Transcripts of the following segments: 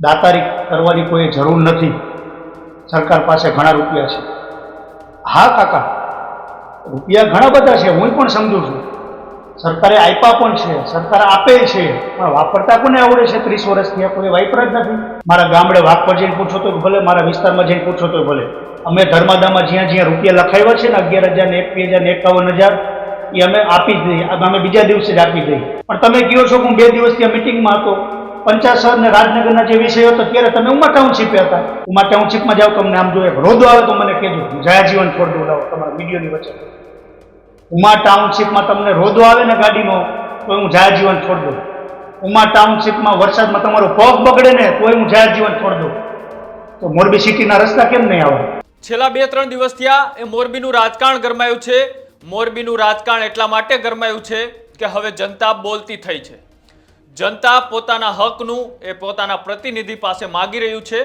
દાતારી કરવાની કોઈ જરૂર નથી. સરકાર પાસે ઘણા રૂપિયા છે. હા કાકા, રૂપિયા ઘણા બધા છે, હું પણ સમજુ છું. સરકારે આપ્યા પણ છે, સરકાર આપે છે, પણ વાપરતા કોને આવડે છે? 30 વર્ષથી કોઈ વાપર જ નથી. મારા ગામડે વાઘ પર જઈને પૂછો તો ભલે, મારા વિસ્તારમાં જઈને પૂછો તો ભલે, અમે ધર્માદામાં જ્યાં જ્યાં રૂપિયા લખાવ્યા છે ને 11,000 ને 21,000 ને 51,000 એ અમે આપી જ દઈએ. અમે બીજા દિવસે જ આપી દઈએ. પણ તમે કહો છો કે હું 2 દિવસથી આ મિટિંગમાં હતો, પંચાસર ને રાજનગરના જે વિષય હતો ત્યારે તમે ઉમા ટાઉનશીપે હતા. ઉમા ટાઉનશીપમાં જાઓ, તમને આમ જો એક રોદો આવે તો મને કહેજો, જયાજીવન છોડ દઉં. લાવો તમારા વિડીયોની વચ્ચે ઉમા ટાઉનશીપમાં તમને રોદો આવે ને ગાડીનો તો હું જયાજીવન છોડ દઉં. ઉમા ટાઉનશીપમાં વરસાદમાં તમારો પગ બગડે ને તો હું જયાજીવન છોડ દઉં. તો મોરબી સિટીના રસ્તા કેમ નહીં આવે? છેલ્લા 2-3 દિવસ થયા એ મોરબીનું રાજકારણ ગરમાયું છે. મોરબીનું રાજકારણ એટલા માટે ગરમાયું છે કે હવે જનતા બોલતી થઈ છે. જનતા પોતાના હકનું એ પોતાના પ્રતિનિધિ પાસે માગી રહ્યું છે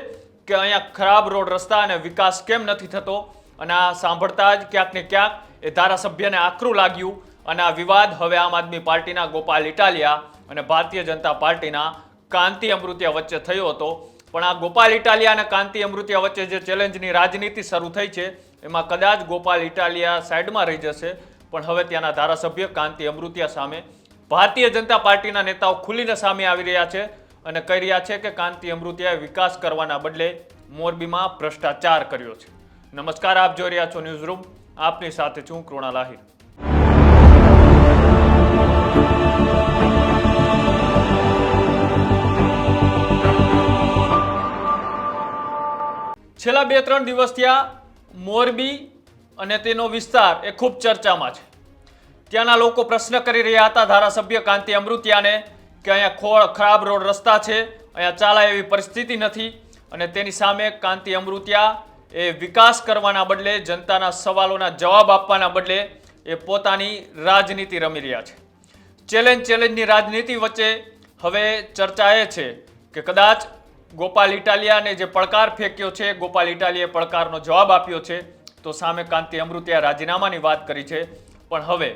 કે અહીંયા ખરાબ રોડ રસ્તા અને વિકાસ કેમ નથી થતો. અને આ સાંભળતા જ ક્યાંક ને ક્યાંક એ ધારાસભ્યને આકરું લાગ્યું અને આ વિવાદ હવે આમ આદમી પાર્ટીના ગોપાલ ઇટાલિયા અને ભારતીય જનતા પાર્ટીના કાંતિ અમૃતિયા વચ્ચે થયો હતો. પણ આ ગોપાલ ઇટાલિયા અને કાંતિ અમૃતિયા વચ્ચે જે ચેલેન્જની રાજનીતિ શરૂ થઈ છે એમાં કદાચ ગોપાલ ઇટાલિયા સાઈડમાં રહી જશે, પણ હવે ત્યાંના ધારાસભ્ય કાંતિ અમૃતિયા સામે ભારતીય જનતા પાર્ટીના નેતાઓ ખુલીને સામે આવી રહ્યા છે અને કહી રહ્યા છે કે કાંતિ અમૃતિયાએ વિકાસ કરવાના બદલે મોરબીમાં ભ્રષ્ટાચાર કર્યો છે. નમસ્કાર, આપ જોઈ રહ્યા છો ન્યૂઝ રૂમ. આપની સાથે છું કૃણાલ આહિર. છેલ્લા 2-3 દિવસથી આ મોરબી અને તેનો વિસ્તાર એ ખૂબ ચર્ચામાં છે. ત્યાંના લોકો પ્રશ્ન કરી રહ્યા હતા ધારાસભ્ય કાંતિ અમૃતિયાને કે અહીંયા ખરાબ રોડ રસ્તા છે, અહીંયા ચાલાય એવી પરિસ્થિતિ નથી. અને તેની સામે કાંતિ અમૃતિયા એ વિકાસ કરવાના બદલે, જનતાના સવાલોના જવાબ આપવાના બદલે એ પોતાની રાજનીતિ રમી રહ્યા છે. ચેલેન્જની રાજનીતિ વચ્ચે હવે ચર્ચા એ છે કે કદાચ ગોપાલ ઇટાલિયાને જે પડકાર ફેંક્યો છે, ગોપાલ ઇટાલિયાએ પડકારનો જવાબ આપ્યો છે, તો સામે કાંતિ અમૃતિયા રાજીનામાની વાત કરી છે. પણ હવે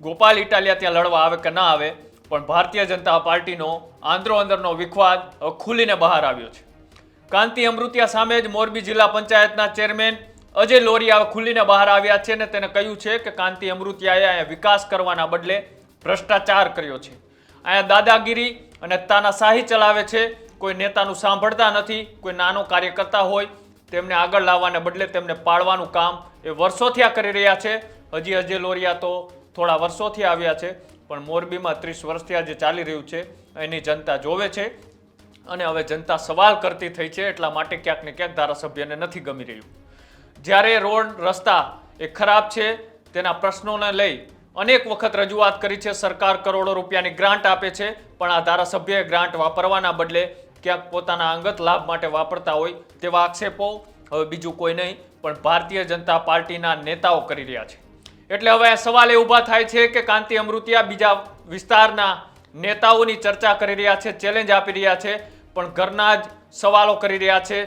ગોપાલ ઇટાલિયા ત્યાં લડવા આવે કે ના આવે, પણ ભારતીય જનતા પાર્ટીનો આંદરોઅંદરનો વિખવાદ ખુલીને બહાર આવ્યો છે. કાંતિ અમૃતિયા સામે જ મોરબી જિલ્લા પંચાયતના ચેરમેન અજય લોરિયા ખુલીને બહાર આવ્યા છે અને તેને કહ્યું છે કે કાંતિ અમૃતિયાએ અહીંયા વિકાસ કરવાના બદલે ભ્રષ્ટાચાર કર્યો છે. અહીંયા દાદાગીરી અને તાનાશાહી ચલાવે છે. કોઈ નેતાનું સાંભળતા નથી. કોઈ નાનો કાર્યકર્તા હોય તેમને આગળ લાવવાને બદલે તેમને પાડવાનું કામ એ વર્ષોથી આ કરી રહ્યા છે. હજી અજય લોરિયા તો થોડા વર્ષોથી આવ્યા છે, પણ મોરબીમાં 30 વર્ષથી આ જે ચાલી રહ્યું છે એની જનતા જોવે છે. અને હવે જનતા સવાલ કરતી થઈ છે, એટલા માટે ક્યાંક ને ક્યાંક ધારાસભ્યને નથી ગમી રહ્યું. જ્યારે રોડ રસ્તા એ ખરાબ છે તેના પ્રશ્નોને લઈ અનેક વખત રજૂઆત કરી છે. સરકાર કરોડો રૂપિયાની ગ્રાન્ટ આપે છે, પણ આ ધારાસભ્યએ ગ્રાન્ટ વાપરવાના બદલે ક્યાંક પોતાના અંગત લાભ માટે વાપરતા હોય તેવા આક્ષેપો હવે બીજું કોઈ નહીં પણ ભારતીય જનતા પાર્ટીના નેતાઓ કરી રહ્યા છે. એટલે હવે આ સવાલ એ ઊભા થાય છે કે કાંતિ અમૃતિયા બીજા વિસ્તારના નેતાઓની ચર્ચા કરી રહ્યા છે, ચેલેન્જ આપી રહ્યા છે, પણ ઘરના જ સવાલો કરી રહ્યા છે.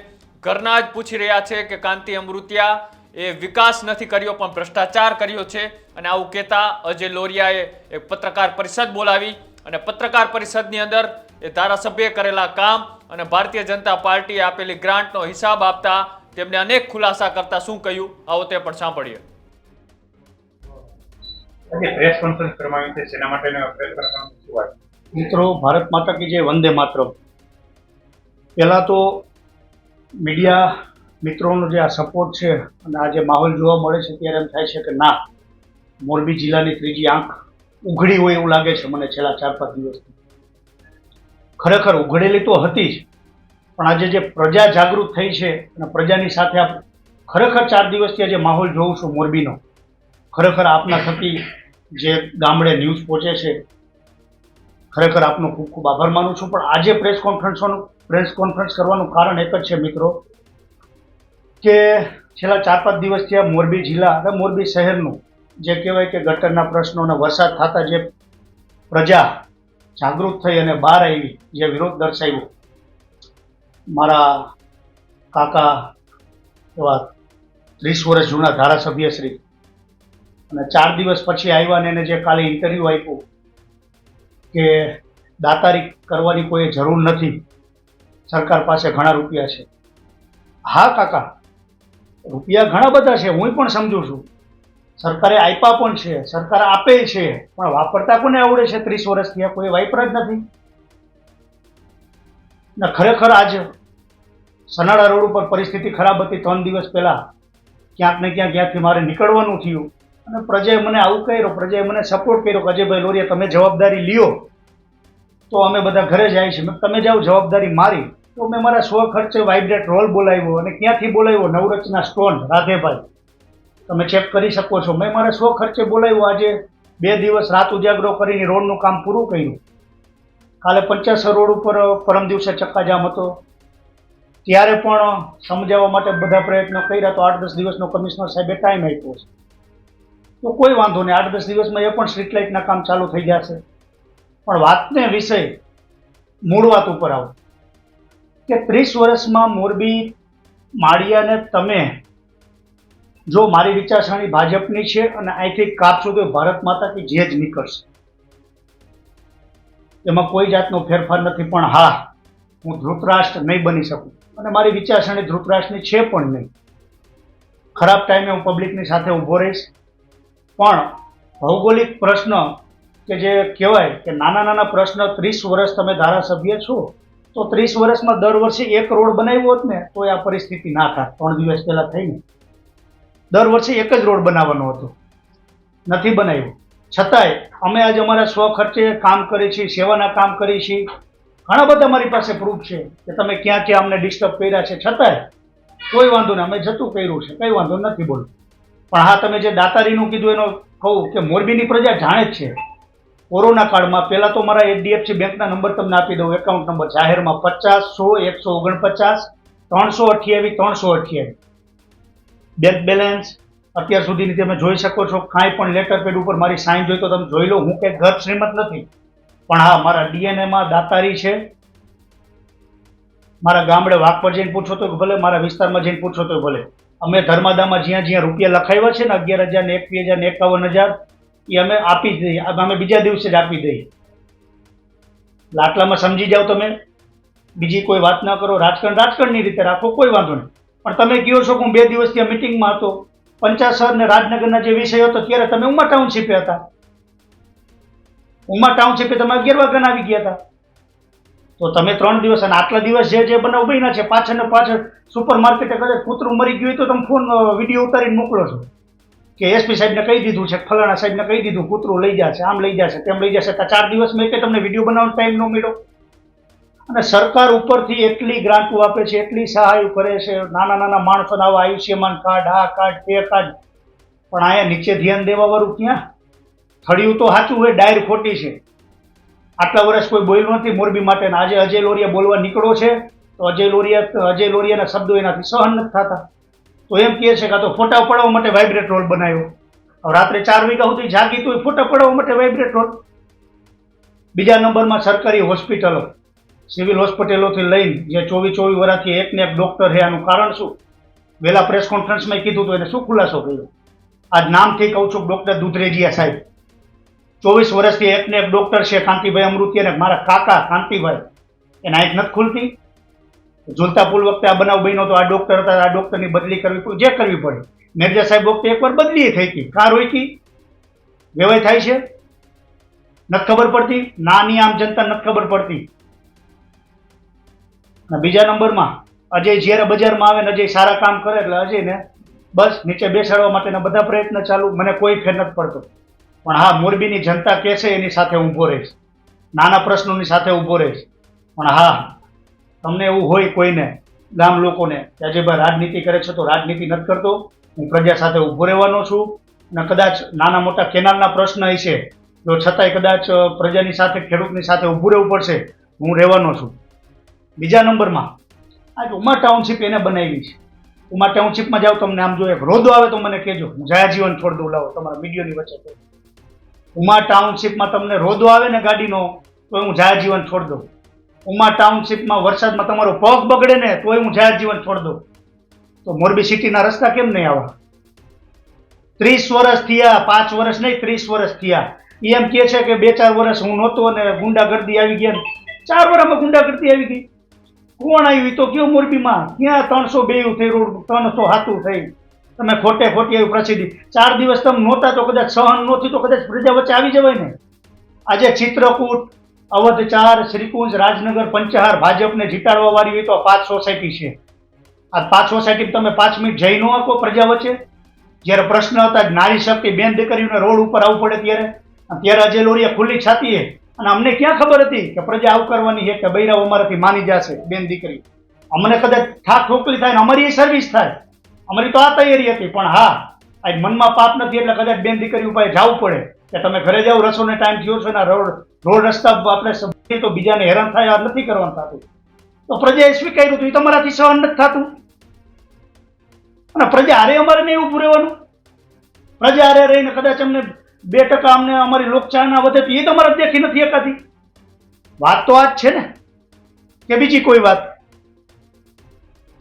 ઘરના જ પૂછી રહ્યા છે કે કાંતિ અમૃતિયા એ વિકાસ નથી કર્યો પણ ભ્રષ્ટાચાર કર્યો છે. અને આવું કહેતા અજય લોરિયાએ એક પત્રકાર પરિષદ બોલાવી અને પત્રકાર પરિષદની અંદર એ ધારાસભ્યએ કરેલા કામ અને ભારતીય જનતા પાર્ટીએ આપેલી ગ્રાન્ટનો હિસાબ આપતા તેમને અનેક ખુલાસા કરતા શું કહ્યું, આવો તે પણ સાંભળીએ. પ્રેસ કોન્ફરન્સ કરવાની છે, તેના માટેનો પ્રેસ કોન્ફરન્સ શું વાત? મિત્રો, ભારત માતા કી જય, વંદે માતરમ. પહેલાં તો મીડિયા મિત્રોનો જે આ સપોર્ટ છે અને આ જે માહોલ જોવા મળે છે ત્યારે એમ થાય છે કે ના, મોરબી જિલ્લાની ત્રીજી આંખ ઉઘડી હોય એવું લાગે છે મને છેલ્લા 4-5 દિવસથી. ખરેખર ઉઘડેલી તો હતી જ, પણ આજે જે પ્રજા જાગૃત થઈ છે અને પ્રજાની સાથે ખરેખર 4 દિવસથી આજે માહોલ જોઉં છું મોરબીનો, ખરેખર આપના થકી જે ગામડે ન્યૂઝ પહોંચે છે, ખરેખર આપનો ખૂબ ખૂબ આભાર માનું છું. પણ આજે પ્રેસ કોન્ફરન્સ કરવાનું કારણ એક જ છે મિત્રો, કે છેલ્લા 4-5 દિવસથી આ મોરબી જિલ્લા અને મોરબી શહેરનું જે કહેવાય કે ગટરના પ્રશ્નો અને વરસાદ થતા જે પ્રજા જાગૃત થઈ અને બહાર આવી, જે વિરોધ દર્શાવ્યો, મારા કાકા એવા 30 વર્ષ જૂના ધારાસભ્ય શ્રી, અને 4 દિવસ પછી આવ્યા ને એને જે કાલે ઇન્ટરવ્યૂ આપ્યું કે દાતારી કરવાની કોઈ જરૂર નથી, સરકાર પાસે ઘણા રૂપિયા છે. હા કાકા, રૂપિયા ઘણા બધા છે, હું પણ સમજુ છું. સરકારે આપ્યા પણ છે, સરકાર આપે છે, પણ વાપરતા કોને આવડે છે? 30 વર્ષથી આ કોઈ વાપરા જ નથી ને. ખરેખર આજ સનાડા રોડ ઉપર પરિસ્થિતિ ખરાબ હતી. 3 દિવસ પહેલા ક્યાંક ને ક્યાંથી મારે નીકળવાનું થયું અને પ્રજાએ મને આવું કર્યું, પ્રજાએ મને સપોર્ટ કર્યો કે અજયભાઈ લોરિયા તમે જવાબદારી લ્યો તો અમે બધા ઘરે જાય છે. તમે જાઓ જવાબદારી મારી. તો મેં મારા સ્વખર્ચે વાઇબ્રેટ રોલ બોલાવ્યો. અને ક્યાંથી બોલાવ્યો? નવરચના સ્ટોન રાધેભાઈ, તમે ચેક કરી શકો છો. મેં મારા સ્વખર્ચે બોલાવ્યો. આજે 2 દિવસ રાત ઉજાગરો કરીને રોડનું કામ પૂરું કર્યું. કાલે 50 રોડ ઉપર પરમ દિવસે ચક્કાજામ હતો, ત્યારે પણ સમજાવવા માટે બધા પ્રયત્નો કર્યા. તો 8-10 દિવસનો કમિશનર સાહેબે ટાઈમ આપ્યો છે. તો કોઈ વાંધો નહીં, 8-10 દિવસમાં એ પણ સ્ટ્રીટ લાઇટના કામ ચાલુ થઈ જશે. પણ વાતને વિષય મૂળ વાત ઉપર આવો કે 30 વર્ષમાં મોરબી માળિયાને તમે જો મારી વિચારસરણી ભાજપની છે અને અહીંથી કાપશો તો ભારત માતા કી જય જ નીકળશે. એમાં કોઈ જાતનો ફેરફાર નથી. પણ હા, હું ધૃતરાષ્ટ્ર નહીં બની શકું અને મારી વિચારસરણી ધૃતરાષ્ટ્રની છે પણ નહીં. ખરાબ ટાઈમે હું પબ્લિકની સાથે ઊભો રહીશ. પણ ભૌગોલિક પ્રશ્ન કે જે કહેવાય કે નાના નાના પ્રશ્ન, 30 વર્ષ તમે ધારાસભ્ય છો તો 30 વર્ષમાં દર વર્ષે 1 રોડ બનાવ્યો હોત ને તો આ પરિસ્થિતિ ના થાય. 3 દિવસ પહેલા થઈને દર વર્ષે 1 જ રોડ બનાવવાનો હતો, નથી બનાવ્યો. છતાંય અમે આજે અમારા સ્વખર્ચે કામ કરીએ છીએ, સેવાના કામ કરીએ છીએ. ઘણા બધા મારી પાસે પ્રૂફ છે કે તમે ક્યાં ક્યાં અમને ડિસ્ટર્બ કર્યા છે. છતાંય કોઈ વાંધો નહીં, અમે જતું કર્યું છે, કંઈ વાંધો નથી બોલું. પણ હા, તમે જે દાતારીનું કીધું એનો કહું કે મોરબીની પ્રજા જાણે જ છે. કોરોના કાળમાં પહેલાં તો મારા HDFC બેંકના નંબર તમને આપી દઉં, એકાઉન્ટ નંબર જાહેરમાં 50 100 149 328 328. બેંક બેલેન્સ અત્યાર સુધીની તમે જોઈ શકો છો. કાંઈ પણ લેટર પેડ ઉપર મારી સાઇન જોઈ તો તમે જોઈ લો. હું કંઈ ઘર શ્રીમંત નથી, પણ હા, મારા DNAમાં દાતારી છે. મારા ગામડે વાઘ પર જઈને પૂછો તો ભલે, મારા વિસ્તારમાં જઈને પૂછો તો ભલે. અમે ધર્માદામાં જ્યાં જ્યાં રૂપિયા લખાવ્યા છે ને 11,000 ને 21,000 ને 51,000 એ અમે આપી જ દઈએ. અમે બીજા દિવસે જ આપી દઈએ. આટલામાં સમજી જાઓ તમે, બીજી કોઈ વાત ના કરો. રાજકારણની રીતે રાખો, કોઈ વાંધો નહીં. પણ તમે કહો છો કે હું 2 દિવસથી આ મિટિંગમાં હતો, પંચાસર ને રાજનગરના જે વિષય હતો ત્યારે તમે ઉમા ટાઉનશીપે હતા. ઉમા ટાઉનશીપે તમે 11 વાગ્યાના આવી ગયા હતા. તો તમે 3 દિવસ અને આટલા દિવસ જે બનાવ બન્યા છે, પાછળ ને પાછળ સુપર માર્કેટે કદાચ કૂતરું મરી ગયું હોય તો તમે ફોન વિડીયો ઉતારીને મોકલો છો કે SP સાહેબને કહી દીધું છે, ફલાણા સાહેબને કહી દીધું, કૂતરું લઈ જશે, આમ લઈ જશે, તેમ લઈ જશે. 4 દિવસમાં કે તમને વિડીયો બનાવવાનો ટાઈમ ન મળ્યો. અને સરકાર ઉપરથી એટલી ગ્રાન્ટો આપે છે, એટલી સહાય કરે છે નાના નાના માણસોને, આવા આયુષ્યમાન કાર્ડ, આ કાર્ડ, તે કાર્ડ. પણ અહીંયા નીચે ધ્યાન દેવા વાળું ક્યાં? થળિયું તો સાચું હોય, ડાયર ખોટી છે. આટલા વર્ષ કોઈ બોલ્યું નથી મોરબી માટે. આજે અજય લોરિયા બોલવા નીકળો છે તો અજય લોરિયાના શબ્દો એનાથી સહન નથી થતા. તો એમ કહે છે કે તો ફોટા પડાવવા માટે વાઇબ્રેટ રોલ બનાવ્યો. રાત્રે 4 વાગ્યા સુધી જાગી તો ફોટા પડાવવા માટે વાઇબ્રેટ રોલ. બીજા નંબરમાં સરકારી હોસ્પિટલો, સિવિલ હોસ્પિટલોથી લઈને જે 24 વર્ષથી એક ને એક ડોક્ટર છે. આનું કારણ શું? વહેલા પ્રેસ કોન્ફરન્સમાં કીધું તો એને શું ખુલાસો કર્યો? આજ નામથી કહું છું, ડોક્ટર દુધરેજિયા સાહેબ 24 વર્ષથી એક ને એક ડોક્ટર છે. કાંતિભાઈ અમૃતિયા ને મારા કાકા કાંતિભાઈ, એના આંખ નથી ખુલતી. ઝુલતા પુલ વખતે આ બનાવ બન્યો તો આ ડોક્ટર હતા, આ ડોક્ટરની બદલી કરવી પડી, જે કરવી પડે. મિર્ઝા સાહેબ વખતે એકવાર બદલી થઈ હતી, કાર હોય કે વેવાય થાય છે, નથી ખબર પડતી. નાની આમ જનતા નથી ખબર પડતી. બીજા નંબરમાં અજય જ્યારે બજારમાં આવે ને અજય સારા કામ કરે એટલે અજયને બસ નીચે બેસાડવા માટેના બધા પ્રયત્ન ચાલુ. મને કોઈ ફેર નથી પડતો. પણ હા, મોરબીની જનતા કહે છે એની સાથે ઊભો રહીશ, નાના પ્રશ્નોની સાથે ઊભો રહીશ. પણ હા, તમને એવું હોય કોઈને ગામ લોકોને કે અજયભાઈ રાજનીતિ કરે છે, તો રાજનીતિ નથી કરતો. હું પ્રજા સાથે ઊભો રહેવાનો છું. અને કદાચ નાના મોટા કેનાલના પ્રશ્ન હશે, જો છતાંય કદાચ પ્રજાની સાથે, ખેડૂતની સાથે ઊભું રહેવું પડશે, હું રહેવાનો છું. બીજા નંબરમાં આજે ઉમા ટાઉનશીપ એને બનાવી છે. ઉમા ટાઉનશીપમાં જાઓ, તમને આમ જો એક રોદો આવે તો મને કહેજો, હું જયાજીવન છોડ દઉં. લાવો તમારા મીડિયાની વચ્ચે. ઉમા ટાઉનશીપમાં તમને રોદો આવે ને ગાડીનો તો હું જયાજીવન છોડ દઉં. ઉમા ટાઉનશીપમાં વરસાદમાં તમારો પગ બગડે ને તોય હું જયાજીવન છોડ દઉં. તો મોરબી સિટીના રસ્તા કેમ નહીં આવા? 30 વર્ષ થયા, 5 વર્ષ નહીં, 30 વર્ષ થયા. એમ કહે છે કે 2-4 વર્ષ હું નહોતો અને ગુંડાગર્દી આવી ગયા. 4 વર્ષમાં ગુંડાગર્દી આવી ગઈ. કોણ આવ્યું તો કયો મોરબીમાં ક્યાં 302 થઈ રોડ 307 થઈ તમે ખોટે ખોટી એવી પ્રસિદ્ધિ 4 દિવસ તમે નહોતા તો કદાચ સહન નહોતી તો કદાચ પ્રજા વચ્ચે આવી જવાય ને. આજે ચિત્રકૂટ, અવધ 4, શ્રીકુંજ, રાજનગર, પંચહાર ભાજપને જીતાડવા વાળી હોય તો 5 સોસાયટી છે. આ 5 સોસાયટી તમે 5 મિનિટ જઈ ન આપો પ્રજા વચ્ચે? જ્યારે પ્રશ્ન હતા નારી શક્તિ બેન દીકરીઓને રોડ ઉપર આવવું પડે ત્યારે અજય લોરિયા ખુલ્લી છાતીએ, અને અમને ક્યાં ખબર હતી કે પ્રજા આવકારવાની છે કે બૈરાઓ અમારાથી માની જશે બેન દીકરી. અમને કદાચ ઠાક ઠોકલી થાય ને અમારી સર્વિસ થાય, અમારી તો આ તૈયારી હતી. પણ હા, આ મનમાં પાપ નથી એટલે કદાચ બેન દીકરી ઉપર જવું પડે કે તમે ઘરે જાઓ, રસોને ટાઈમ થયો છે ને રોડ રસ્તા આપણે તો બીજાને હેરાન થાય આ નથી કરવાનું થતું. તો પ્રજાએ સ્વીકાર્યું હતું, એ તમારાથી સહન નથી થતું. અને પ્રજા હારે અમારે નહીં ઊભું રહેવાનું. પ્રજા હારે રહીને કદાચ અમને 2% અમને અમારી લોકચાહના વધે તો એ તમારે દેખી નથી એકાથી. વાત તો આ જ છે ને, કે બીજી કોઈ વાત?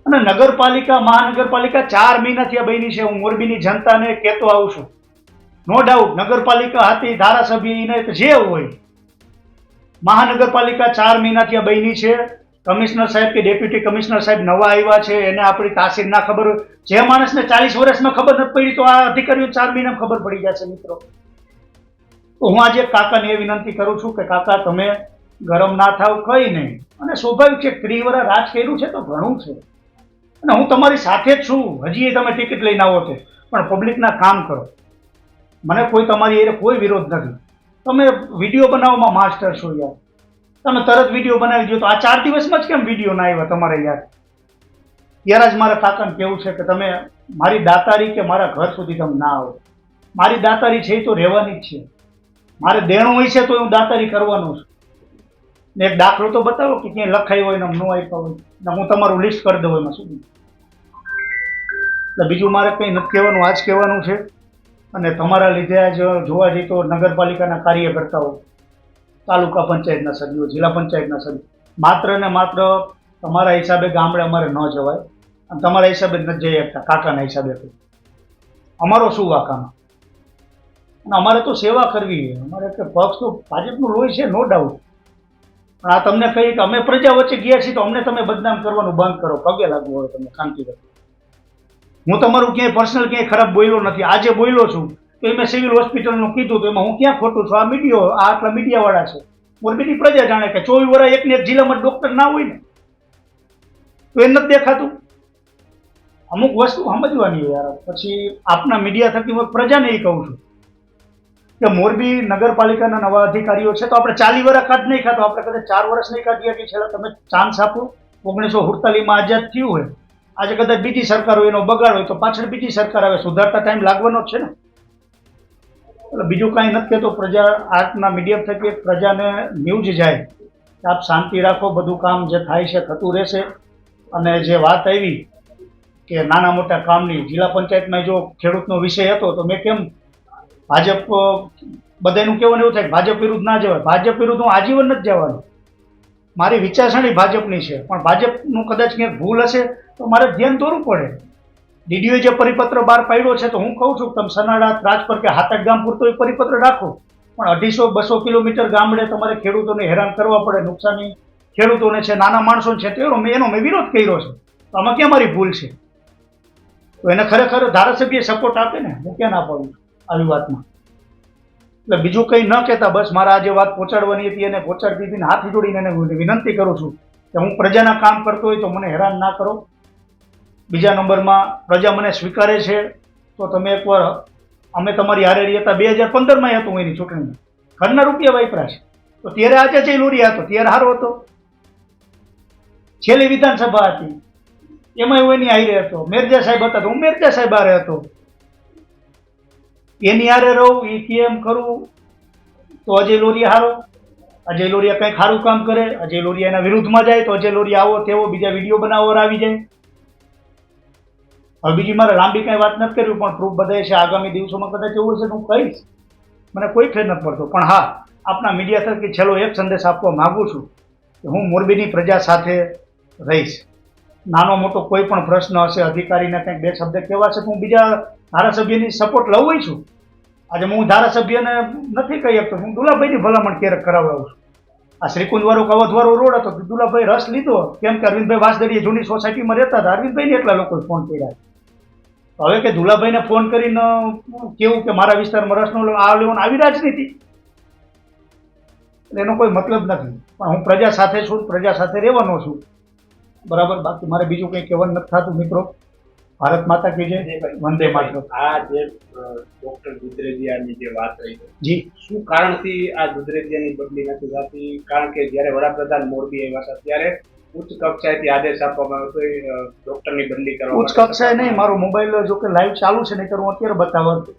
અને નગરપાલિકા મહાનગરપાલિકા 4 મહિનાથી આ બની છે. હું મોરબીની જનતાને કહેતો આવું છું, નો ડાઉટ નગરપાલિકા હતી, ધારાસભ્ય જે હોય, મહાનગરપાલિકા 4 મહિનાથી આ બની છે. કમિશનર સાહેબ કે ડેપ્યુટી કમિશનર સાહેબ નવા આવ્યા છે, એને આપણી તાસીર ના ખબર હોય. જે માણસને 40 વર્ષમાં ખબર નથી પડી તો આ અધિકારીઓ 4 મહિનામાં ખબર પડી જશે મિત્રો. તો હું આજે કાકાને એ વિનંતી કરું છું કે કાકા તમે ગરમ ના થાવ, કઈ નહીં. અને સ્વાભાવિક છે 30 વર્ષ રાજ કર્યું છે તો ઘણું છે, અને હું તમારી સાથે જ છું. હજી તમે ટિકિટ લઈને આવો છો, પણ પબ્લિકના કામ કરો. મને કોઈ તમારી એ કોઈ વિરોધ નથી. તમે વિડીયો બનાવવામાં માસ્ટર છો યાર. તમે તરત વિડીયો બનાવી દો તો આ 4 દિવસમાં જ કેમ વિડીયો ના આવ્યા તમારે યાર? ત્યારે જ મારા કાકાને કહેવું છે કે તમે મારી દાતારી કે મારા ઘર સુધી તમે ના આવો. મારી દાતારી છે એ તો રહેવાની જ છે. મારે દેણું હોય છે તો હું દાતારી કરવાનો છું. ને એક દાખલો તો બતાવો કે ક્યાંય લખાયું હોય ને ન આપ્યા હોય ને હું તમારું લિસ્ટ કરી દઉં એમાં સુધી. એટલે બીજું મારે કંઈ નથી કહેવાનું, આ જ કહેવાનું છે. અને તમારા લીધે આજ જોવા જઈએ તો નગરપાલિકાના કાર્યકર્તાઓ, તાલુકા પંચાયતના સભ્યો, જિલ્લા પંચાયતના સભ્યો, માત્ર ને માત્ર તમારા હિસાબે ગામડે અમારે ન જવાય, અને તમારા હિસાબે નથી જઈ શકતા કાકાના હિસાબે. અમારો શું વાકામાં? અને અમારે તો સેવા કરવી છે. અમારે કે પક્ષ તો ભાજપનું લોહી છે, નો ડાઉટ. પણ આ તમને કહી કે અમે પ્રજા વચ્ચે ગયા છીએ તો અમને તમે બદનામ કરવાનું બંધ કરો. પગે લાગવું હોય તમે શાંતિ કરો. હું તમારું ક્યાંય પર્સનલ ક્યાંય ખરાબ બોલ્યો નથી. આજે બોલ્યો છું તો મેં સિવિલ હોસ્પિટલનું કીધું તો એમાં હું ક્યાં ખોટું છું? આ મીડિયો, આ આટલા મીડિયાવાળા છે. મોરબીની પ્રજા જાણે કે 24 વર્ષ એકને એક જિલ્લામાં ડોક્ટર ના હોય ને તો એ નથી દેખાતું. અમુક વસ્તુ સમજવાની હોય યાર. પછી આપના મીડિયા થકી હું પ્રજાને એ કહું છું કે મોરબી નગરપાલિકાના નવા અધિકારીઓ છે તો આપણે 40 વર્ષ કાઢ નહીં ખાતો, આપણે કદાચ 4 વર્ષ નહીં કાઢીએ કે છેલ્લા તમે ચાન્સ આપો. 1948માં આઝાદ થયું હોય, આજે કદાચ બીજી સરકાર હોય એનો બગાડ હોય તો પાછળ બીજી સરકાર આવે, સુધારતા ટાઈમ લાગવાનો જ છે ને. એટલે બીજું કાંઈ નથી કહેતો. પ્રજા આર્ટના મીડિયમ થકી પ્રજાને ન્યૂઝ જાય કે આપ શાંતિ રાખો, બધું કામ જે થાય છે થતું રહેશે. અને જે વાત આવી કે નાના મોટા કામની, જિલ્લા પંચાયતમાં જો ખેડૂતનો વિષય હતો તો મેં કેમ ભાજપ બધાનું કહેવાનું એવું થાય ભાજપ વિરુદ્ધ ના જવાય. ભાજપ વિરુદ્ધ હું આજીવન નથી જવાનું. મારી વિચારસરણી ભાજપની છે, પણ ભાજપનું કદાચ ક્યાંક ભૂલ હશે તો મારે ધ્યાન દોરવું પડે. ડીડીઓએ જે પરિપત્ર બહાર પાડ્યો છે તો હું કહું છું તમે સનાડા, રાજપર કે હાતક ગામ પૂરતો એક પરિપત્ર રાખો, પણ 150-200 કિલોમીટર ગામડે તમારે ખેડૂતોને હેરાન કરવા પડે, નુકસાની ખેડૂતોને છે, નાના માણસોને છે, તો એનો મેં વિરોધ કર્યો છે. તો આમાં ક્યાં મારી ભૂલ છે? તો એને ખરેખર ધારાસભ્ય સપોર્ટ આપે ને, હું ક્યાં ના પાડું આવી વાતમાં. એટલે બીજું કંઈ ન કહેતા બસ મારા આજે વાત પહોંચાડવાની હતી અને પહોંચાડતી હતી. હાથ જોડીને એને વિનંતી કરું છું કે હું પ્રજાના કામ કરતો હોય તો મને હેરાન ના કરો. બીજા નંબરમાં પ્રજા મને સ્વીકારે છે તો તમે એકવાર, અમે તમારી હારે રહ્યા હતા 2015માં હતું હું એની ચૂંટણીમાં, ઘરના રૂપિયા વાપર્યા છે. તો ત્યારે આજે જે લોરિયા હતો ત્યારે હારો હતો. છેલ્લી વિધાનસભા હતી એમાં હું એની હારે હતો. મેરજા સાહેબ હતા તો હું મેરજા સાહેબ હારે હતો. એની હારે રહું, એ કેમ કરું તો અજય લોરિયા હારો. અજય લોરિયા કંઈક સારું કામ કરે, અજય લોરિયા એના વિરુદ્ધમાં જાય તો અજય લોરિયા આવો તેવો બીજા વિડીયો બનાવવા આવી જાય. હવે બીજી મારે લાંબી કાંઈ વાત નથી કરવી, પણ પ્રૂફ બધાય છે. આગામી દિવસોમાં કદાચ એવું છે તો હું કહીશ, મને કોઈ ફેર નથી પડતો. પણ હા, આપના મીડિયા થકી છેલ્લો એક સંદેશ આપવા માગું છું કે હું મોરબીની પ્રજા સાથે રહીશ. નાનો મોટો કોઈ પણ પ્રશ્ન હશે, અધિકારીને કંઈક 2 શબ્દ કહેવા છે તો હું બીજા ધારાસભ્યની સપોર્ટ લઉં છું. આજે હું ધારાસભ્યને નથી કહી શકતો, હું દુલાભાઈની ભલામણ ક્યારેક કરાવડાવું છું. આ શ્રીકુંજવાળો કવથવાળો રોડ હતો દુલાભાઈ રસ લીધો કેમ કે અરવિંદભાઈ વાસદડીએ જૂની સોસાયટીમાં રહેતા હતા. અરવિંદભાઈને એટલા લોકોએ ફોન કર્યા. હવે કે દુલાભાઈને ફોન કરીને કેવું કે મારા વિસ્તારમાં રસનો આ લેવાનું આવી રાજનીતિ, એટલે એનો કોઈ મતલબ નથી. પણ હું પ્રજા સાથે છું, પ્રજા સાથે રહેવાનો છું, બરાબર. બાકી મારે બીજું કંઈ કહેવાનું નથી થતું. મિત્રો, ભારત માતા કી જય, વંદે માતરમ. આ જે ડોક્ટર દુધરેજિયાની જે વાત રહી જી, શું કારણથી આ દુધરેજિયાની બદલી નથી થતી? કારણ કે જ્યારે વડાપ્રધાન મોરબી આવ્યા હતા ત્યારે ઉચ્ચ કક્ષાએથી આદેશ આપવામાં આવ્યો હતો ડોક્ટરની બદલી કરવા. ઉચ્ચ કક્ષાએ નહીં, મારો મોબાઈલ જો કે લાઈવ ચાલુ છે, નહીં તો હું અત્યારે બતાવવા.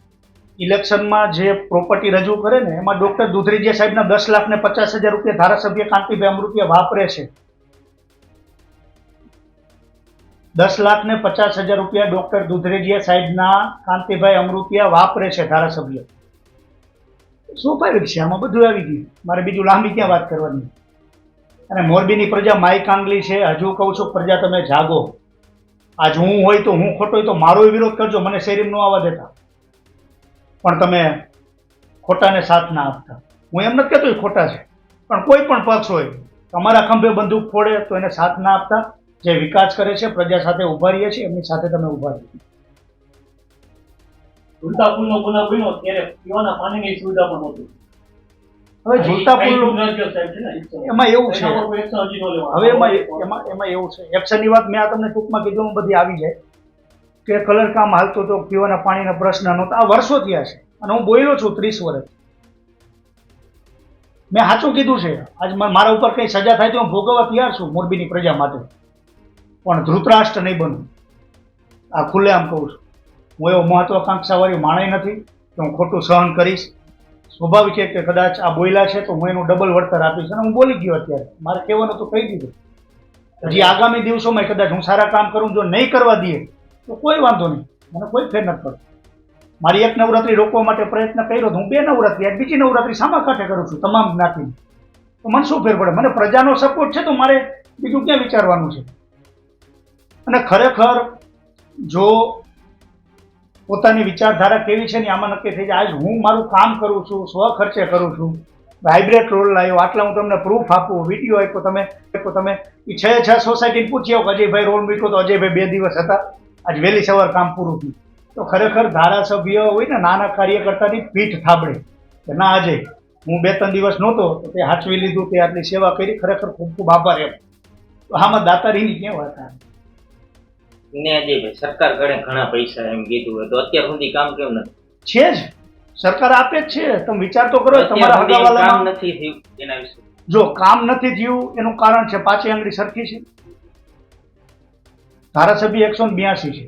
ઇલેક્શનમાં જે પ્રોપર્ટી રજૂ કરે ને એમાં ડોક્ટર દુધરેજિયા સાહેબના 10,50,000 રૂપિયા ધારાસભ્ય કાંતિભાઈ અમૃતિયા વાપરે છે. 10,50,000 રૂપિયા ડોક્ટર દુધરેજિયા સાહેબના કાંતિભાઈ અમૃતિયા વાપરે છે ધારાસભ્ય. સ્વાભાવિક છે, આમાં બધું આવી ગયું. મારે બીજું લાંબી ક્યાં વાત કરવાની. અને મોરબીની પ્રજા માય કાંગલી છે. હજુ કહું છું, પ્રજા તમે જાગો. આજ હું હોય તો હું ખોટો હોય તો મારો વિરોધ કરજો, મને શેરીમાં ન આવવા દેતા. પણ તમે ખોટાને સાથ ના આપતા. હું એમ નથી કહેતો એ ખોટા છે, પણ કોઈ પણ પક્ષ હોય તમારા ખંભે બંદૂક ફોડે તો એને સાથ ના આપતા. જે વિકાસ કરે છે, પ્રજા સાથે ઉભા રહીએ છીએ, એમની સાથે તમે ઉભા રહો. ઝૂલતા પુલનો ગુનો બન્યો ત્યારે પીવાના પાણીની સુવિધા પણ નહોતી. હવે ઝૂલતા પુલ એમાં એવું છે, હવે એમાં એવું છે, એક્શનની વાત મેં આ તમને ટૂંકમાં કીધું, બધી આવી જાય કે કલર કામ હાલતો તો પીવાના પાણીના પ્રશ્ન નહોતા. આ વર્ષો થયા છે અને હું બોલ્યો છું 30 વર્ષ. મેં સાચું કીધું છે. આજ મારા ઉપર કંઈ સજા થાય તો હું ભોગવવા તૈયાર છું મોરબીની પ્રજા માટે, પણ ધૃતરાષ્ટ્ર નહીં બનું. આ ખુલ્લેઆમ કહું છું. હું એવો મહત્વાકાંક્ષાવાળી માણસ નથી કે હું ખોટું સહન કરીશ. સ્વાભાવિક છે કે કદાચ આ બોલ્યા છે તો હું એનું ડબલ વળતર આપીશ, અને હું બોલી ગયો. અત્યારે મારે કહેવાનું તો કહી દીધું. હજી આગામી દિવસોમાં કદાચ હું સારા કામ કરું, જો નહીં કરવા દઈએ તો કોઈ વાંધો નહીં, મને કોઈ ફેર નથી પડતો. મારી એક નવરાત્રી રોકવા માટે પ્રયત્ન કર્યો તો હું 2 નવરાત્રી, આ બીજી નવરાત્રી સામા કાંઠે કરું છું તમામ જ્ઞાતિની. તો મને શું ફેર પડે? મને પ્રજાનો સપોર્ટ છે તો મારે બીજું ક્યાં વિચારવાનું છે? અને ખરેખર જો પોતાની વિચારધારા કેવી છે ને આમાં નક્કી થઈ જાય. આજ હું મારું કામ કરું છું, સ્વખર્ચે કરું છું, વાઇબ્રેટ રોલ લાવ્યો, આટલા હું તમને પ્રૂફ આપું, વિડીયો આપ્યો. તમે એ 6 સોસાયટીને પૂછી આવો કે અજયભાઈ રોલ મૂક્યો તો અજયભાઈ 2 દિવસ હતા, આજ વહેલી સવાર કામ પૂરું થયું. તો ખરેખર ધારાસભ્ય હોય ને નાના કાર્યકર્તાની પીઠ થાબડે કે ના અજય હું 2-3 દિવસ નહોતો તો તે હાચવી લીધું, તે આટલી સેવા કરી, ખરેખર ખૂબ ખૂબ આભાર. એમ તો આમાં દાતારીની ક્યાં વાત આવે ને? અજયભાઈ, સરકાર ગણે ઘણા પૈસા એમ કીધું હોય તો અત્યાર સુધી કામ કેમ નથી? છે જ, સરકાર આપે જ છે. તમે વિચાર તો કરો, તમારા કામ હગાવાલામાં નથી થયું એના વિશે. જો કામ નથી થયું એનું કારણ છે 5 આંગળી સરખી છે. ધારાસભ્ય 182 છે.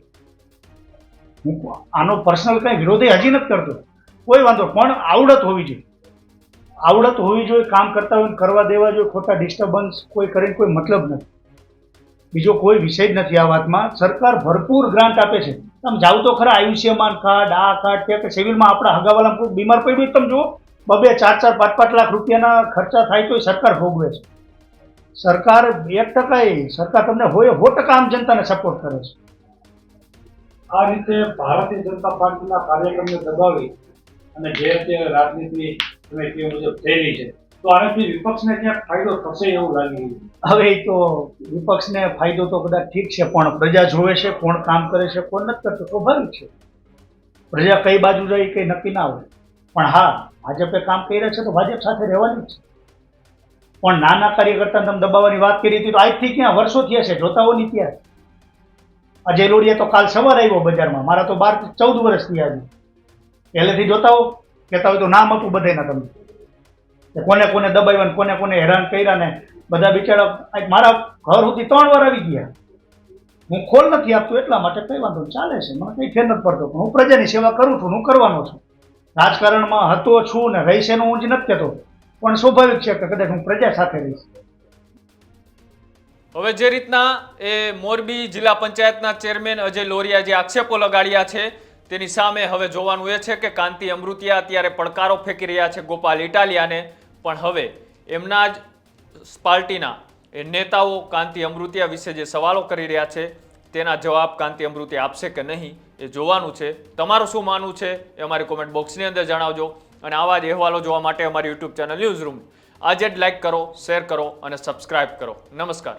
હું આનો પર્સનલ કંઈ વિરોધી હજી નથી કરતો, કોઈ વાંધો, પણ આવડત હોવી જોઈએ. આવડત હોવી જોઈએ, કામ કરતા હોય કરવા દેવા જોઈએ. ખોટા ડિસ્ટર્બન્સ કોઈ કરીને કોઈ મતલબ નથી. બીજો કોઈ વિષય જ નથી આ વાતમાં. સરકાર ભરપૂર ગ્રાન્ટ આપે છે. તમે જાઓ તો ખરા, આયુષ્યમાન કાર્ડ, આ કાર્ડ, કે સિવિલમાં આપણા હગાવાલા કોઈ બીમાર પડ્યું તમે જુઓ, 2-2, 4-4, 5-5 લાખ રૂપિયાના ખર્ચા થાય તો સરકાર ભોગવે છે. સરકાર 1% સરકાર તમને હોય 100% આમ જનતાને સપોર્ટ કરે છે. આ રીતે ભારતીય જનતા પાર્ટીના કાર્યક્રમને દબાવી અને જે રીતે રાજનીતિ તમે કહ્યું મુજબ થયેલી છે, તો આનાથી વિપક્ષને ક્યાંક ફાયદો થશે એવું લાગી રહ્યું છે. હવે એ તો વિપક્ષને ફાયદો તો કદાચ ઠીક છે, પણ પ્રજા જોવે છે કોણ કામ કરે છે કોણ નથી કરતું. સ્વાભાવિક છે, પ્રજા કઈ બાજુ જાય કઈ નક્કી ના હોય. પણ હા, ભાજપે કામ કર્યા છે તો ભાજપ સાથે રહેવાની જ છે. પણ નાના કાર્યકર્તાને તમે દબાવવાની વાત કરી હતી તો આજથી ક્યાં વર્ષો થયા છે, જોતા હો નહીં ત્યાં. અજય લોડિયા તો કાલ સવારે આવ્યો બજારમાં, મારા તો 12-14 વર્ષ થયા છે. પહેલેથી જોતા હો, કહેતા હોય તો નામ આપું બધાના તમને, કોને કોને દબાવ્યા, કોને કોને હેરાન કર્યા ને બધા બિચારા મારા ઘર સુધી 3 વાર આવી ગયા. હું ખોલ નથી આપતો એટલા માટે કઈ વાંધો ચાલે છે, મને કઈ ફેર નથી પડતો. હું પ્રજાની સેવા કરું છું, હું કરવાનો છું. રાજકારણમાં હતો છું ને રહીશ એનું હું જ નથી કહેતો, પણ સ્વાભાવિક છે કે કદાચ હું પ્રજા સાથે રહીશ. હવે જે રીતના એ મોરબી જિલ્લા પંચાયતના ચેરમેન અજય લોરિયા જે આક્ષેપો લગાડ્યા છે તેની સામે હવે જોવાનું એ છે કે કાંતિ અમૃતિયા અત્યારે પડકારો ફેંકી રહ્યા છે ગોપાલ ઇટાલિયાને, પણ હવે એમના જ પાર્ટીના એ નેતાઓ કાંતિ અમૃતિયા વિશે જે સવાલો કરી રહ્યા છે તેના જવાબ કાંતિ અમૃતિયા આપશે કે નહીં એ જોવાનું છે. તમારું શું માનવું છે એ અમારી કોમેન્ટ બોક્સની અંદર જણાવજો, અને આવા જ અહેવાલો જોવા માટે અમારી યુટ્યુબ ચેનલ ન્યૂઝ રૂમ આજે જ લાઈક કરો, શેર કરો અને સબસ્ક્રાઇબ કરો. નમસ્કાર.